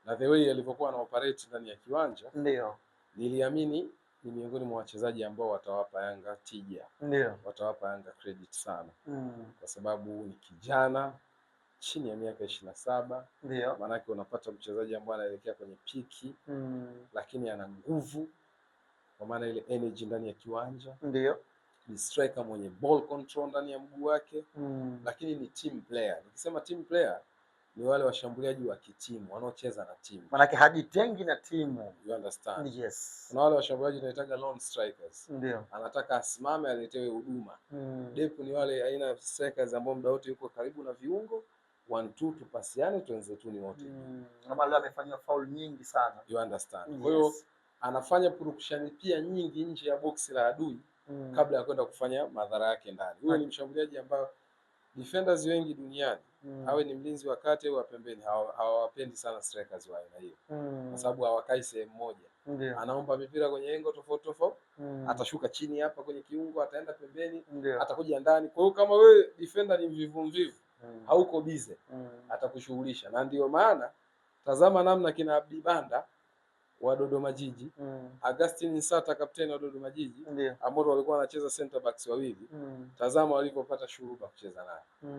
na the way alivyokuwa na operate ndani ya kiwanja, ndio niliamini ni miongoni mwa wachezaji ambao watawapa Yanga tija, ndio watawapa Yanga credit sana mm. kwa sababu ni kijana chini ya miaka 27. Ndio Maanake unapata mchezaji ambaye anaelekea kwenye piki lakini ana nguvu, kwa maana ile energy ndani ya kiwanja. Ndio Ni striker mwenye ball control ndani ya mguu wake lakini ni team player. Nikisema team player ni wale washambuliaji wa kitimu wanaocheza na timu, maana hajitengi na timu, you understand? Yes. Kuna wale washambuliaji tunaitaga lone strikers, ndio anataka asimame aletewe huduma. Dep ni wale aina strikers ambao muda wote yuko karibu na viungo, 1-2 tupasiane tuenzetuni wote. Kama leo amefanywa foul nyingi sana, you understand? Kwa hiyo anafanya purukushani pia nyingi nje ya boksi la adui kabla ya kwenda kufanya madhara yake ndani. Huyo ni mshambuliaji ambao defenders wengi duniani awe ni mlinzi wa kati au wa pembeni hawawapendi sana strikers wa aina hiyo kwa sababu hawakai sehemu moja. Anaomba mipira kwenye engo tofauti tofauti, atashuka chini hapa kwenye kiungo, ataenda pembeni, atakuja ndani. Kwa hiyo kama wewe defender ni mvivu hauko bize, atakushughulisha. Na ndio maana tazama namna kina Abdi Banda wa Dodoma Jiji, Augustine Nsata kapteni wa Dodoma Jiji ambao walikuwa wanacheza center backs wawili, tazama walipopata shuruba kucheza naye.